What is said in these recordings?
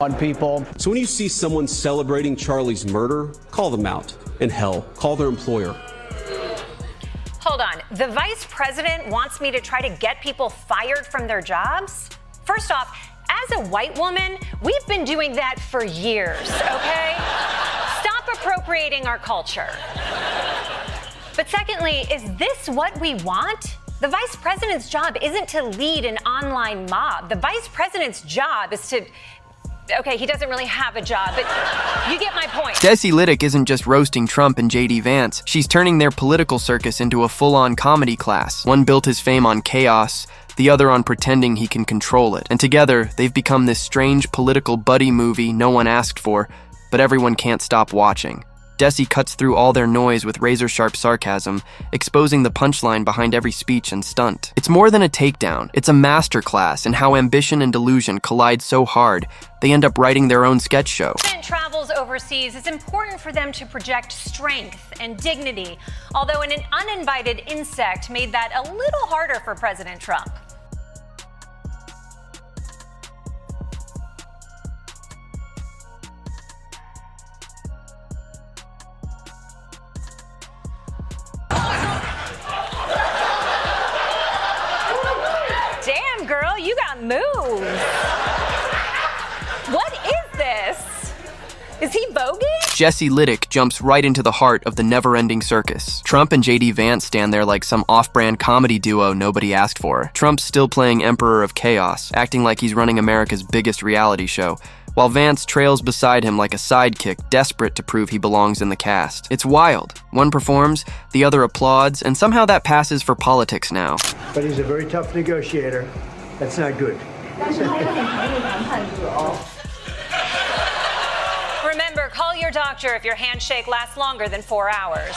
on people. So when you see someone celebrating Charlie's murder, call them out. And hell, call their employer. Hold on. The vice president wants me to try to get people fired from their jobs? First off, as a white woman, we've been doing that for years, okay? Stop appropriating our culture. But secondly, is this what we want? The vice president's job isn't to lead an online mob. The vice president's job is to... Okay, he doesn't really have a job, but you get my point. Desi Lydic isn't just roasting Trump and JD Vance. She's turning their political circus into a full-on comedy class. One built his fame on chaos, the other on pretending he can control it. And together, they've become this strange political buddy movie no one asked for, but everyone can't stop watching. Desi cuts through all their noise with razor-sharp sarcasm, exposing the punchline behind every speech and stunt. It's more than a takedown. It's a masterclass in how ambition and delusion collide so hard, they end up writing their own sketch show. When travels overseas, it's important for them to project strength and dignity, although an uninvited insect made that a little harder for President Trump. Damn, girl, you got moves. What is this? Is he voguing? Desi Lydic jumps right into the heart of the never-ending circus. Trump and JD Vance stand there like some off-brand comedy duo nobody asked for. Trump's still playing Emperor of Chaos, acting like he's running America's biggest reality show, while Vance trails beside him like a sidekick, desperate to prove he belongs in the cast. It's wild. One performs, the other applauds, and somehow that passes for politics now. But he's a very tough negotiator. That's not good. Remember, call your doctor if your handshake lasts longer than 4 hours.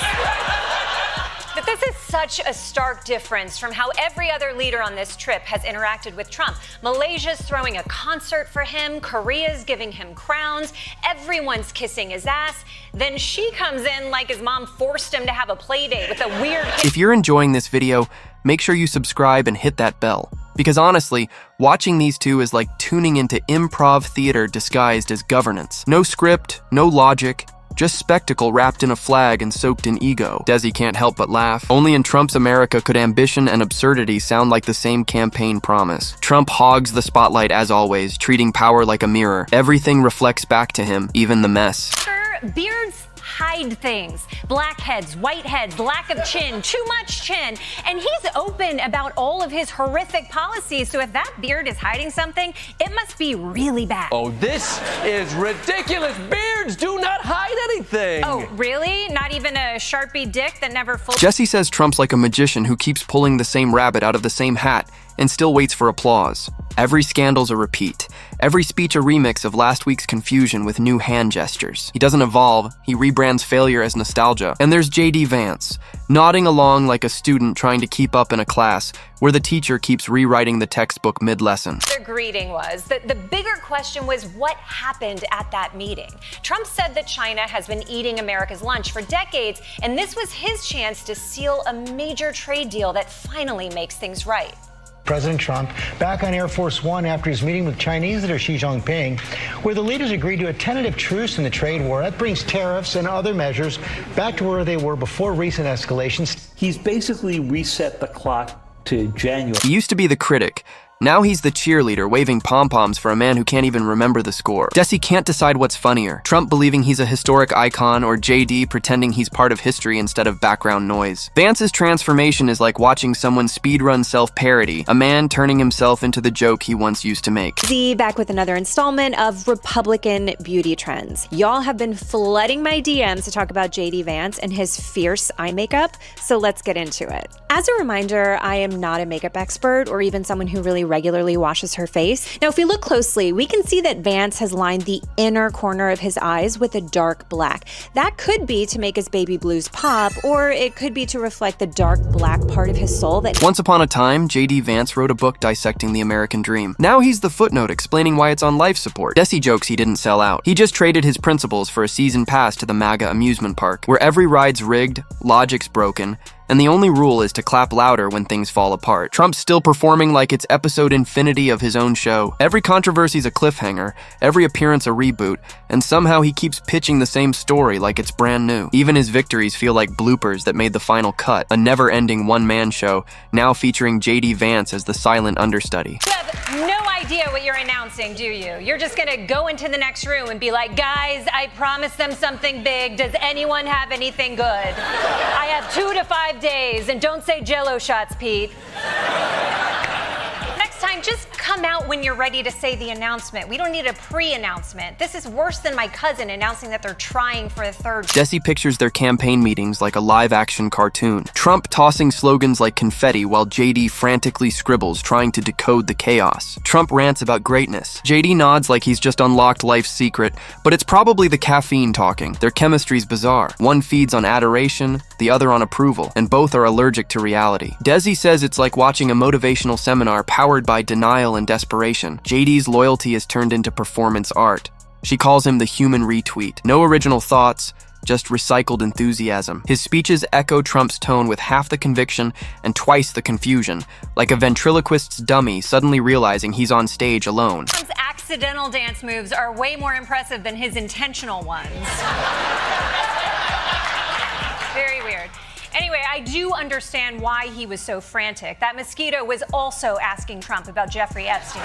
But this is such a stark difference from how every other leader on this trip has interacted with Trump. Malaysia's throwing a concert for him, Korea's giving him crowns, everyone's kissing his ass. Then she comes in like his mom forced him to have a play date with a weird... If you're enjoying this video, make sure you subscribe and hit that bell. Because honestly, watching these two is like tuning into improv theater disguised as governance. No script, no logic, just spectacle wrapped in a flag and soaked in ego. Desi can't help but laugh. Only in Trump's America could ambition and absurdity sound like the same campaign promise. Trump hogs the spotlight as always, treating power like a mirror. Everything reflects back to him, even the mess. Beards hide things. Blackheads, whiteheads, lack of chin, too much chin. And he's open about all of his horrific policies. So if that beard is hiding something, it must be really bad. Oh, this is ridiculous. Beards do not hide anything. Oh, really? Not even a Sharpie dick that never fully... Desi says Trump's like a magician who keeps pulling the same rabbit out of the same hat and still waits for applause. Every scandal's a repeat. Every speech a remix of last week's confusion with new hand gestures. He doesn't evolve, he rebrands failure as nostalgia. And there's JD Vance, nodding along like a student trying to keep up in a class where the teacher keeps rewriting the textbook mid-lesson. Their greeting was that the bigger question was what happened at that meeting. Trump said that China has been eating America's lunch for decades, and this was his chance to seal a major trade deal that finally makes things right. President Trump back on Air Force One after his meeting with Chinese leader Xi Jinping, where the leaders agreed to a tentative truce in the trade war. That brings tariffs and other measures back to where they were before recent escalations. He's basically reset the clock to January. He used to be the critic. Now he's the cheerleader, waving pom-poms for a man who can't even remember the score. Desi can't decide what's funnier, Trump believing he's a historic icon or JD pretending he's part of history instead of background noise. Vance's transformation is like watching someone speedrun self-parody, a man turning himself into the joke he once used to make. Z back with another installment of Republican beauty trends. Y'all have been flooding my DMs to talk about JD Vance and his fierce eye makeup, so let's get into it. As a reminder, I am not a makeup expert or even someone who really regularly washes her face. Now, if we look closely, we can see that Vance has lined the inner corner of his eyes with a dark black. That could be to make his baby blues pop, or it could be to reflect the dark black part of his soul that... Once upon a time, JD Vance wrote a book dissecting the American dream. Now he's the footnote explaining why it's on life support. Desi jokes he didn't sell out. He just traded his principles for a season pass to the MAGA amusement park, where every ride's rigged, logic's broken, and the only rule is to clap louder when things fall apart. Trump's still performing like it's episode infinity of his own show. Every controversy's a cliffhanger, every appearance a reboot, and somehow he keeps pitching the same story like it's brand new. Even his victories feel like bloopers that made the final cut, a never-ending one-man show, now featuring J.D. Vance as the silent understudy. You have no idea what you're announcing, do you? You're just gonna go into the next room and be like, guys, I promised them something big. Does anyone have anything good? I have 2 to 5 days, and don't say Jell-O shots, Pete. Next time, just come out when you're ready to say the announcement. We don't need a pre-announcement. This is worse than my cousin announcing that they're trying for a third. Desi pictures their campaign meetings like a live-action cartoon. Trump tossing slogans like confetti while JD frantically scribbles, trying to decode the chaos. Trump rants about greatness. JD nods like he's just unlocked life's secret, but it's probably the caffeine talking. Their chemistry's bizarre. One feeds on adoration, the other on approval, and both are allergic to reality. Desi says it's like watching a motivational seminar powered by denial and desperation. JD's loyalty is turned into performance art. She calls him the human retweet. No original thoughts, just recycled enthusiasm. His speeches echo Trump's tone with half the conviction and twice the confusion, like a ventriloquist's dummy suddenly realizing he's on stage alone. Trump's accidental dance moves are way more impressive than his intentional ones. Very weird. Anyway, I do understand why he was so frantic. That mosquito was also asking Trump about Jeffrey Epstein.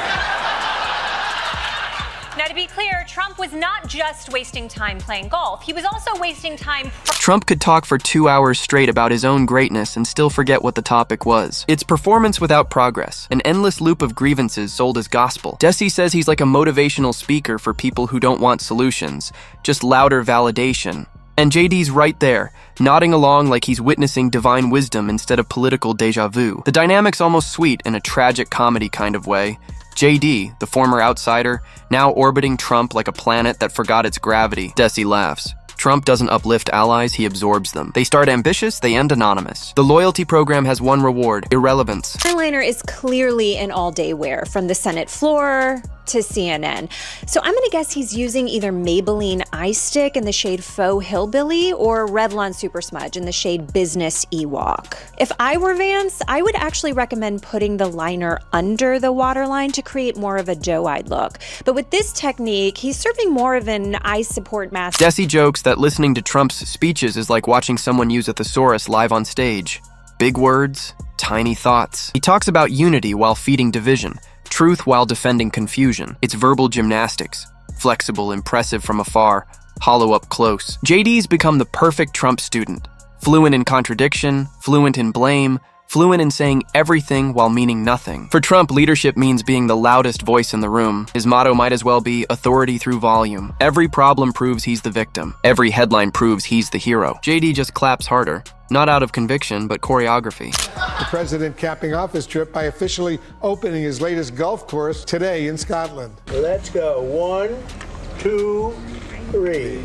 Now, to be clear, Trump was not just wasting time playing golf. He was also wasting time. Trump could talk for 2 hours straight about his own greatness and still forget what the topic was. It's performance without progress, an endless loop of grievances sold as gospel. Desi says he's like a motivational speaker for people who don't want solutions, just louder validation. And JD's right there, nodding along like he's witnessing divine wisdom instead of political deja vu. The dynamic's almost sweet in a tragic comedy kind of way. JD, the former outsider, now orbiting Trump like a planet that forgot its gravity. Desi laughs. Trump doesn't uplift allies, he absorbs them. They start ambitious, they end anonymous. The loyalty program has one reward: irrelevance. Eyeliner is clearly an all-day wear, from the Senate floor to CNN. So I'm gonna guess he's using either Maybelline Eye Stick in the shade Faux Hillbilly or Revlon Super Smudge in the shade Business Ewok. If I were Vance, I would actually recommend putting the liner under the waterline to create more of a doe-eyed look. But with this technique, he's serving more of an eye support mask. Desi jokes that listening to Trump's speeches is like watching someone use a thesaurus live on stage. Big words, tiny thoughts. He talks about unity while feeding division, truth while defending confusion. It's verbal gymnastics. Flexible, impressive from afar, hollow up close. JD's become the perfect Trump student. Fluent in contradiction, fluent in blame, fluent in saying everything while meaning nothing. For Trump, leadership means being the loudest voice in the room. His motto might as well be authority through volume. Every problem proves he's the victim. Every headline proves he's the hero. JD just claps harder. Not out of conviction, but choreography. The president capping off his trip by officially opening his latest golf course today in Scotland. Let's go. 1, 2, 3.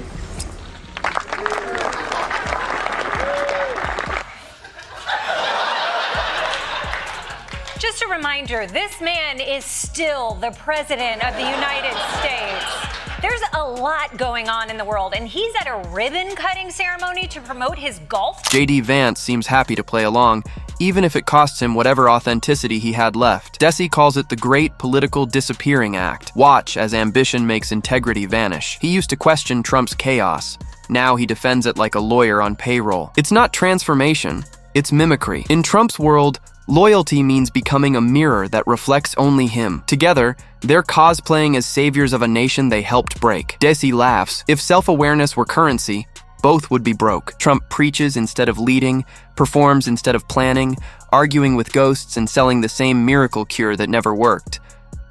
Just a reminder, this man is still the president of the United States. There's a lot going on in the world, and he's at a ribbon-cutting ceremony to promote his golf. JD Vance seems happy to play along, even if it costs him whatever authenticity he had left. Desi calls it the great political disappearing act. Watch as ambition makes integrity vanish. He used to question Trump's chaos. Now he defends it like a lawyer on payroll. It's not transformation, it's mimicry. In Trump's world, loyalty means becoming a mirror that reflects only him. Together, they're cosplaying as saviors of a nation they helped break. Desi laughs. If self-awareness were currency, both would be broke. Trump preaches instead of leading, performs instead of planning, arguing with ghosts and selling the same miracle cure that never worked.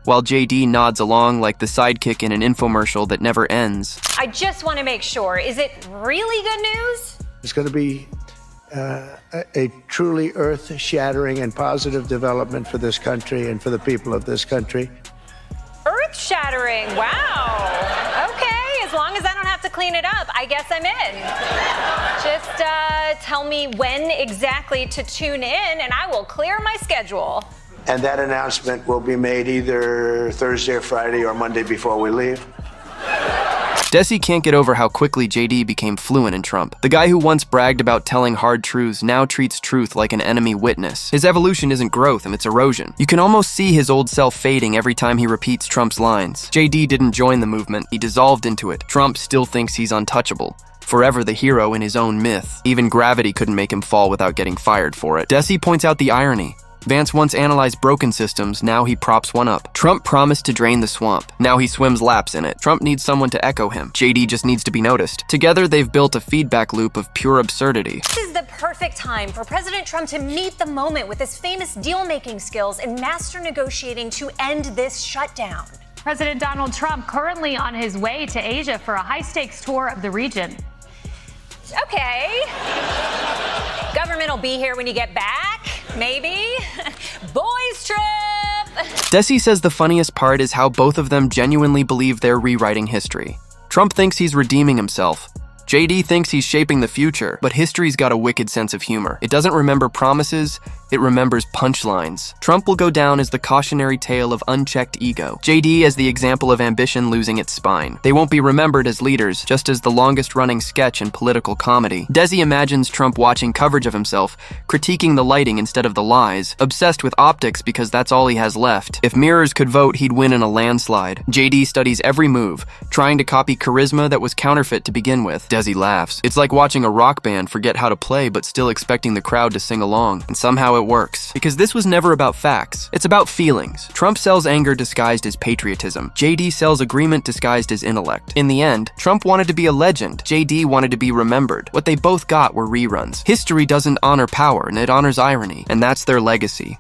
While JD nods along like the sidekick in an infomercial that never ends. I just want to make sure, is it really good news? It's going to be a truly earth-shattering and positive development for this country and for the people of this country. Earth-shattering, wow. Okay, as long as I don't have to clean it up, I guess I'm in. Just tell me when exactly to tune in and I will clear my schedule. And that announcement will be made either Thursday or Friday or Monday before we leave. Desi can't get over how quickly JD became fluent in Trump. The guy who once bragged about telling hard truths now treats truth like an enemy witness. His evolution isn't growth, it's erosion. You can almost see his old self fading every time he repeats Trump's lines. JD didn't join the movement, he dissolved into it. Trump still thinks he's untouchable. Forever the hero in his own myth. Even gravity couldn't make him fall without getting fired for it. Desi points out the irony. Vance once analyzed broken systems, now he props one up. Trump promised to drain the swamp, now he swims laps in it. Trump needs someone to echo him. JD just needs to be noticed. Together, they've built a feedback loop of pure absurdity. This is the perfect time for President Trump to meet the moment with his famous deal-making skills and master negotiating to end this shutdown. President Donald Trump currently on his way to Asia for a high-stakes tour of the region. Okay. Government will be here when you get back, maybe. Boys trip! Desi says the funniest part is how both of them genuinely believe they're rewriting history. Trump thinks he's redeeming himself. JD thinks he's shaping the future, but history's got a wicked sense of humor. It doesn't remember promises, it remembers punchlines. Trump will go down as the cautionary tale of unchecked ego. JD as the example of ambition losing its spine. They won't be remembered as leaders, just as the longest-running sketch in political comedy. Desi imagines Trump watching coverage of himself, critiquing the lighting instead of the lies, obsessed with optics because that's all he has left. If mirrors could vote, he'd win in a landslide. JD studies every move, trying to copy charisma that was counterfeit to begin with. Desi laughs. It's like watching a rock band forget how to play but still expecting the crowd to sing along. And somehow it works. Because this was never about facts. It's about feelings. Trump sells anger disguised as patriotism. JD sells agreement disguised as intellect. In the end, Trump wanted to be a legend. JD wanted to be remembered. What they both got were reruns. History doesn't honor power, and it honors irony. And that's their legacy.